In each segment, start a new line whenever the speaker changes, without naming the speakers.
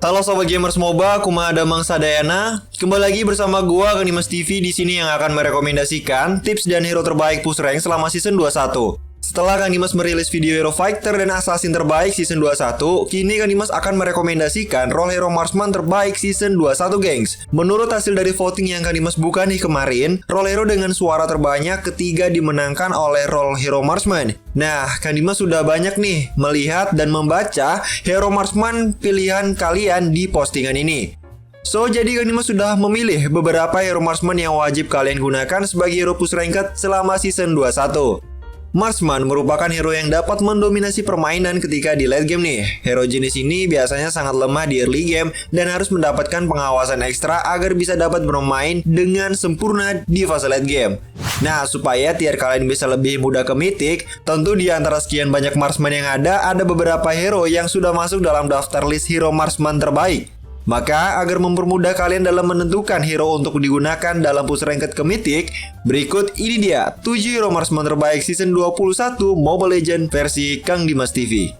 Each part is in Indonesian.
Halo sobat gamers MOBA, Kuma Damang Sadayana. Kembali lagi bersama gua Kanimas TV di sini yang akan merekomendasikan tips dan hero terbaik push rank selama season 21. Setelah Kanimas merilis video hero fighter dan assassin terbaik season 21, kini Kanimas akan merekomendasikan role hero marksman terbaik season 21, gengs. Menurut hasil dari voting yang Kanimas buka nih kemarin, role hero dengan suara terbanyak ketiga dimenangkan oleh role hero marksman. Nah, Kanimas sudah banyak nih melihat dan membaca hero marksman pilihan kalian di postingan ini. So, jadi Kanimas sudah memilih beberapa hero marksman yang wajib kalian gunakan sebagai hero push ranked selama season 21. Marksman merupakan hero yang dapat mendominasi permainan ketika di late game nih. Hero jenis ini biasanya sangat lemah di early game dan harus mendapatkan pengawasan ekstra agar bisa dapat bermain dengan sempurna di fase late game. Nah, supaya tier kalian bisa lebih mudah ke mythic, tentu di antara sekian banyak marksman yang ada beberapa hero yang sudah masuk dalam daftar list hero marksman terbaik. Maka, agar mempermudah kalian dalam menentukan hero untuk digunakan dalam push ranked ke mythic, berikut ini dia 7 hero marksman terbaik season 21 Mobile Legends versi Kang Dimas TV.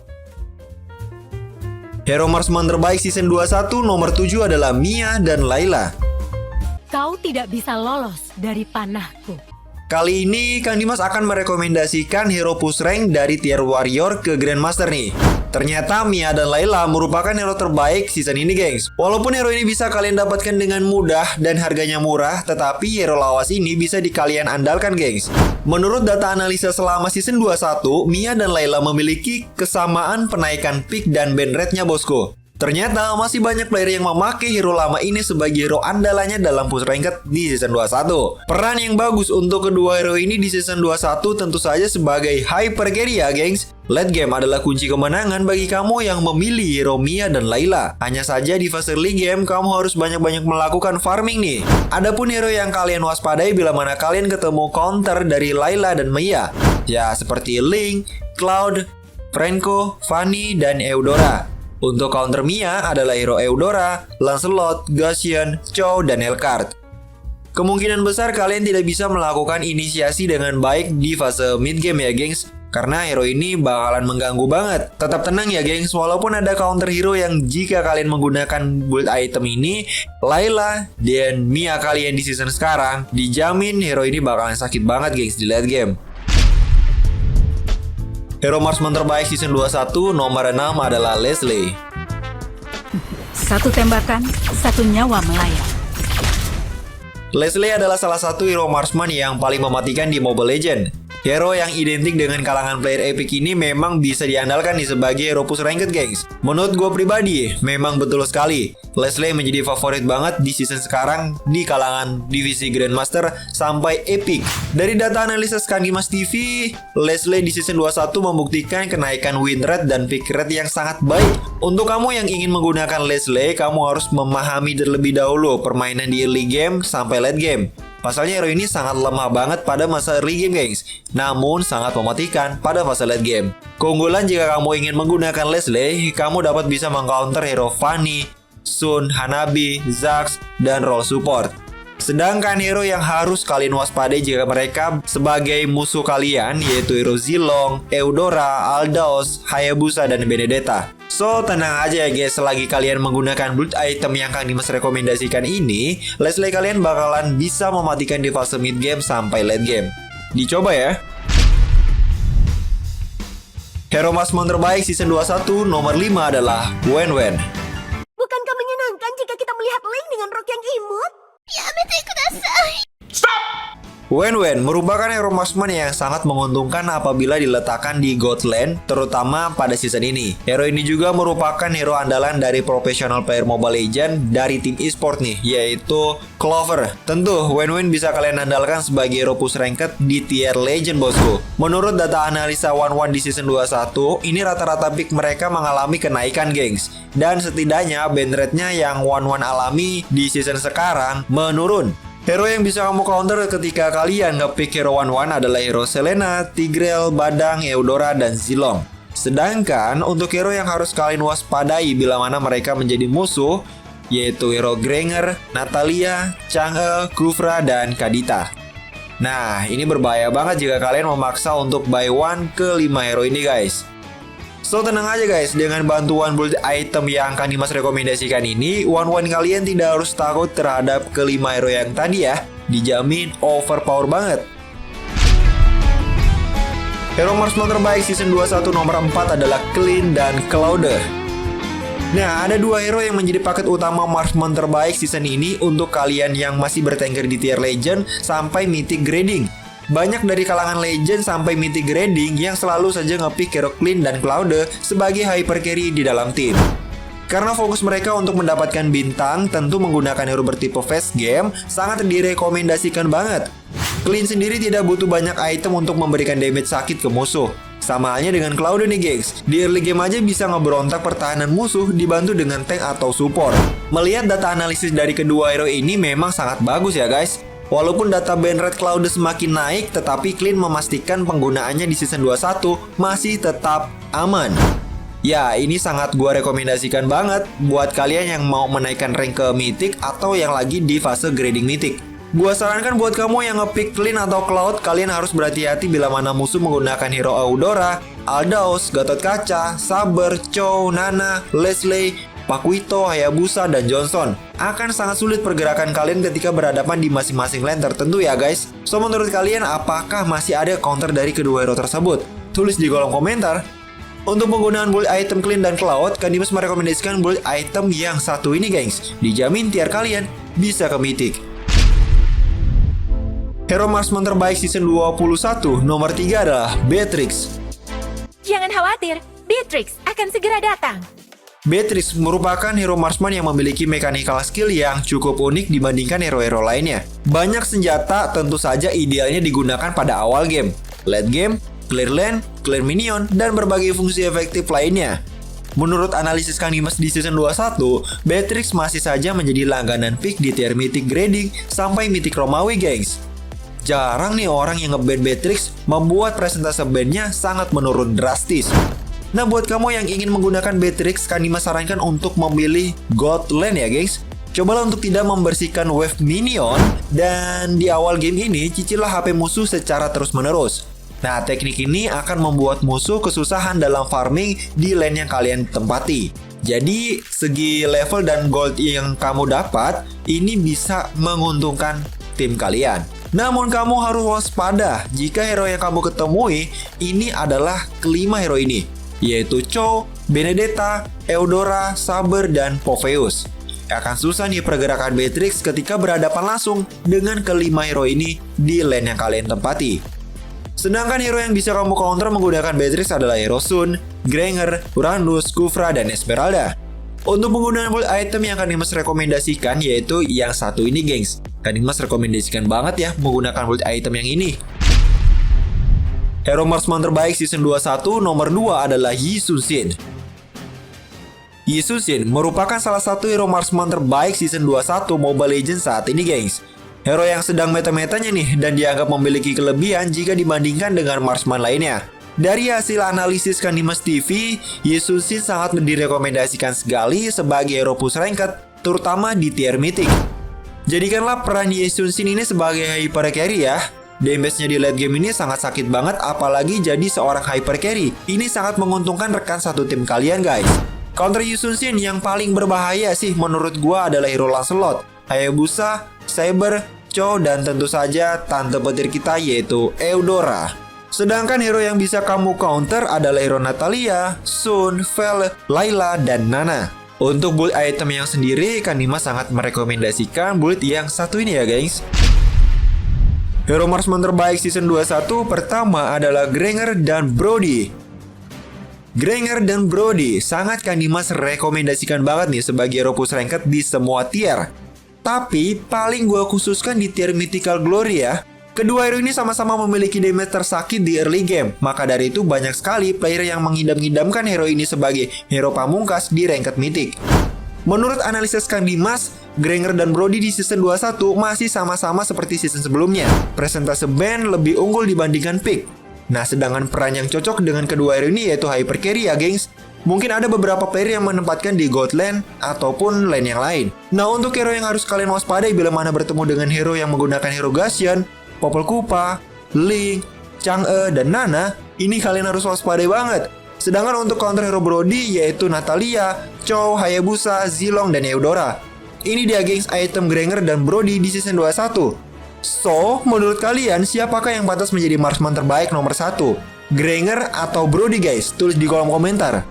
Hero marksman terbaik season 21 nomor 7 adalah Mia dan Layla.
Kau tidak bisa lolos dari panahku.
Kali ini Kang Dimas akan merekomendasikan hero push rank dari tier warrior ke grandmaster nih. Ternyata Mia dan Layla merupakan hero terbaik season ini, gengs. Walaupun hero ini bisa kalian dapatkan dengan mudah dan harganya murah, tetapi hero lawas ini bisa kalian andalkan, gengs. Menurut data analisa selama season 21, Mia dan Layla memiliki kesamaan penaikan pick dan ban rate-nya, bosku. Ternyata masih banyak player yang memakai hero lama ini sebagai hero andalannya dalam push ranked di season 21. Peran yang bagus untuk kedua hero ini di season 21 tentu saja sebagai hyper carry ya, gengs. Late game adalah kunci kemenangan bagi kamu yang memilih hero Mia dan Layla. Hanya saja di fase early game kamu harus banyak-banyak melakukan farming nih. Adapun hero yang kalian waspadai bila mana kalian ketemu counter dari Layla dan Mia, ya seperti Link, Cloud, Franco, Fanny, dan Eudora. Untuk counter Mia adalah hero Eudora, Lancelot, Guardian, Chow, dan Elcard. Kemungkinan besar kalian tidak bisa melakukan inisiasi dengan baik di fase mid game ya, gengs. Karena hero ini bakalan mengganggu banget. Tetap tenang ya, gengs, walaupun ada counter hero yang jika kalian menggunakan build item ini, Layla dan Mia kalian di season sekarang, dijamin hero ini bakalan sakit banget, gengs, di late game. Hero marksman terbaik season 21 nomor 6 adalah Leslie.
Satu tembakan, satu nyawa melayang.
Leslie adalah salah satu hero marksman yang paling mematikan di Mobile Legends. Hero yang identik dengan kalangan player epic ini memang bisa diandalkan nih sebagai hero push ranked, gengs. Menurut gue pribadi, memang betul sekali. Leslie menjadi favorit banget di season sekarang di kalangan divisi Grandmaster sampai epic. Dari data analisis Kang Dimas TV, Leslie di season 21 membuktikan kenaikan win rate dan pick rate yang sangat baik. Untuk kamu yang ingin menggunakan Leslie, kamu harus memahami terlebih dahulu permainan di early game sampai late game. Pasalnya hero ini sangat lemah banget pada masa early game, gengs. Namun sangat mematikan pada fase late game. Keunggulan jika kamu ingin menggunakan Leslie, kamu dapat bisa mengcounter hero Fanny, Sun, Hanabi, Zax, dan role support. Sedangkan hero yang harus kalian waspadai jika mereka sebagai musuh kalian yaitu hero Zilong, Eudora, Aldaos, Hayabusa, dan Benedetta. So, tenang aja ya guys, selagi kalian menggunakan build item yang Kang Dimas rekomendasikan ini, Leslie kalian bakalan bisa mematikan di fase mid game sampai late game. Dicoba ya. Hero marksman terbaik season 21 nomor 5 adalah Wen.
Bukankah menyenangkan jika kita melihat Link dengan rok yang imut?
Wen merupakan hero marksman yang sangat menguntungkan apabila diletakkan di Godland, terutama pada season ini. Hero ini juga merupakan hero andalan dari profesional player Mobile Legends dari tim e-sport nih, yaitu Clover. Tentu, Wen bisa kalian andalkan sebagai hero push ranked di tier Legend, bosku. Menurut data analisa 1-1 di season 21, ini rata-rata pick mereka mengalami kenaikan, gengs. Dan setidaknya ban rate-nya yang 1-1 alami di season sekarang menurun. Hero yang bisa kamu counter ketika kalian nge-pick hero 1-1 adalah hero Selena, Tigreal, Badang, Eudora, dan Zilong. Sedangkan untuk hero yang harus kalian waspadai bila mana mereka menjadi musuh, yaitu hero Granger, Natalia, Chang'e, Kufra, dan Kadita. Nah, ini berbahaya banget jika kalian memaksa untuk buy one ke 5 hero ini, guys. So tenang aja guys, dengan bantuan build item yang Kang Dimas rekomendasikan ini, one kalian tidak harus takut terhadap kelima hero yang tadi ya. Dijamin overpower banget. Hero marksman terbaik season 21 nomor 4 adalah Clint dan Claude. Nah, ada dua hero yang menjadi paket utama marksman terbaik season ini untuk kalian yang masih bertengger di tier legend sampai mythic grading. Banyak dari kalangan legend sampai mythic grading yang selalu saja ngepick hero Clint dan Claude sebagai hyper carry di dalam tim. Karena fokus mereka untuk mendapatkan bintang, tentu menggunakan hero bertipe fast game sangat direkomendasikan banget. Clint sendiri tidak butuh banyak item untuk memberikan damage sakit ke musuh. Sama halnya dengan Claude nih gengs, di early game aja bisa ngeberontak pertahanan musuh dibantu dengan tank atau support. Melihat data analisis dari kedua hero ini memang sangat bagus ya guys. Walaupun data ban rate Claude semakin naik, tetapi Clint memastikan penggunaannya di season 21 masih tetap aman. Ya, ini sangat gua rekomendasikan banget buat kalian yang mau menaikkan rank ke Mythic atau yang lagi di fase grading Mythic. Gua sarankan buat kamu yang ngepick Clint atau Cloud, kalian harus berhati-hati bila mana musuh menggunakan hero Eudora, Aldaos, Gatotkaca, Saber, Chow, Nana, Leslie, Pakuito, Hayabusa, dan Johnson. Akan sangat sulit pergerakan kalian ketika berhadapan di masing-masing lane tertentu ya guys. So menurut kalian apakah masih ada counter dari kedua hero tersebut? Tulis di kolom komentar. Untuk penggunaan build item Clint dan Cloud, Kang Dimas merekomendasikan build item yang satu ini gengs. Dijamin tier kalian bisa ke Mythic. Hero marksman terbaik season 21 nomor 3 adalah Beatrix.
Jangan khawatir, Beatrix akan segera datang.
Beatrix merupakan hero marksman yang memiliki mechanical skill yang cukup unik dibandingkan hero-hero lainnya. Banyak senjata tentu saja idealnya digunakan pada awal game, late game, clear lane, clear minion, dan berbagai fungsi efektif lainnya. Menurut analisis Kang Dimas di season 21, Beatrix masih saja menjadi langganan pick di tier Mythic grading sampai Mythic Romawi gengs. Jarang nih orang yang ngeban Beatrix membuat presentase bandnya sangat menurun drastis. Nah buat kamu yang ingin menggunakan Beatrix, Kang Dimas sarankan untuk memilih God Lane ya gengs. Cobalah untuk tidak membersihkan wave minion, dan di awal game ini cicilah HP musuh secara terus menerus. Nah teknik ini akan membuat musuh kesusahan dalam farming di lane yang kalian tempati. Jadi segi level dan gold yang kamu dapat ini bisa menguntungkan tim kalian. Namun kamu harus waspada jika hero yang kamu ketemui ini adalah kelima hero ini, yaitu Chow, Benedetta, Eudora, Saber, dan Popheus. Akan susah nih pergerakan Beatrix ketika berhadapan langsung dengan kelima hero ini di lane yang kalian tempati. Sedangkan hero yang bisa kamu counter menggunakan Beatrix adalah hero Sun, Granger, Uranus, Kufra, dan Esmeralda. Untuk penggunaan build item yang Kang Dimas rekomendasikan yaitu yang satu ini gengs. Kang Dimas rekomendasikan banget ya menggunakan build item yang ini. Hero marksman terbaik season 21 nomor 2 adalah Yi Sun-shin. Yi Sun-shin merupakan salah satu hero marksman terbaik season 21 Mobile Legends saat ini gengs. Hero yang sedang meta-metanya nih dan dianggap memiliki kelebihan jika dibandingkan dengan marksman lainnya. Dari hasil analisis Kang Dimas TV, Yi Sun-shin sangat direkomendasikan sekali sebagai hero push ranked, terutama di tier Mythic. Jadikanlah peran Yi Sun-shin ini sebagai hyper carry ya. Damage-nya di late game ini sangat sakit banget, apalagi jadi seorang hyper carry. Ini sangat menguntungkan rekan satu tim kalian guys. Counter Yi Sun-shin yang paling berbahaya sih menurut gua adalah hero Lancelot, Hayabusa, Saber, Chow, dan tentu saja tante petir kita yaitu Eudora. Sedangkan hero yang bisa kamu counter adalah hero Natalia, Sun, Vel, Layla, dan Nana. Untuk build item yang sendiri, Kang Dimas sangat merekomendasikan build yang satu ini ya guys. Hero marksman terbaik season 21 pertama adalah Granger dan Brody. Granger dan Brody sangat Kang Dimas rekomendasikan banget nih sebagai hero push ranked di semua tier. Tapi paling gue khususkan di tier Mythical Glory ya. Kedua hero ini sama-sama memiliki damage tersakit di early game. Maka dari itu banyak sekali player yang mengidam-idamkan hero ini sebagai hero pamungkas di ranked Mythic. Menurut analisis Kang Dimas, Granger dan Brody di season 21 masih sama-sama seperti season sebelumnya. Presentase ban lebih unggul dibandingkan pick. Nah, sedangkan peran yang cocok dengan kedua hero ini yaitu hyper carry ya gengs. Mungkin ada beberapa player yang menempatkan di God lane ataupun lane yang lain. Nah, untuk hero yang harus kalian waspadai bila mana bertemu dengan hero yang menggunakan hero Gassion, Popol Kupa, Link, Chang'e, dan Nana, ini kalian harus waspadai banget. Sedangkan untuk counter hero Brody yaitu Natalia, Chow, Hayabusa, Zilong, dan Eudora. Ini dia gengs item Granger dan Brody di season 21. So, menurut kalian siapakah yang pantas menjadi marksman terbaik nomor 1? Granger atau Brody guys? Tulis di kolom komentar.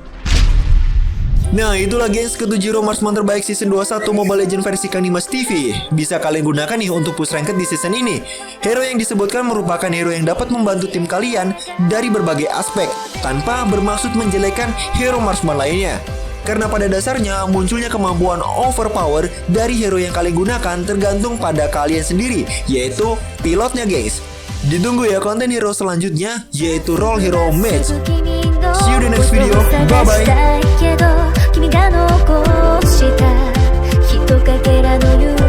Nah, itulah gengs ke-7 hero marksman terbaik season 21 Mobile Legends versi Kanimas TV. Bisa kalian gunakan nih untuk push ranked di season ini. Hero yang disebutkan merupakan hero yang dapat membantu tim kalian dari berbagai aspek, tanpa bermaksud menjelekkan hero marksman lainnya. Karena pada dasarnya munculnya kemampuan overpower dari hero yang kalian gunakan tergantung pada kalian sendiri, yaitu pilotnya guys. Ditunggu ya konten hero selanjutnya, yaitu role hero mage. See you in the next video, bye bye. 君が残した人影の夢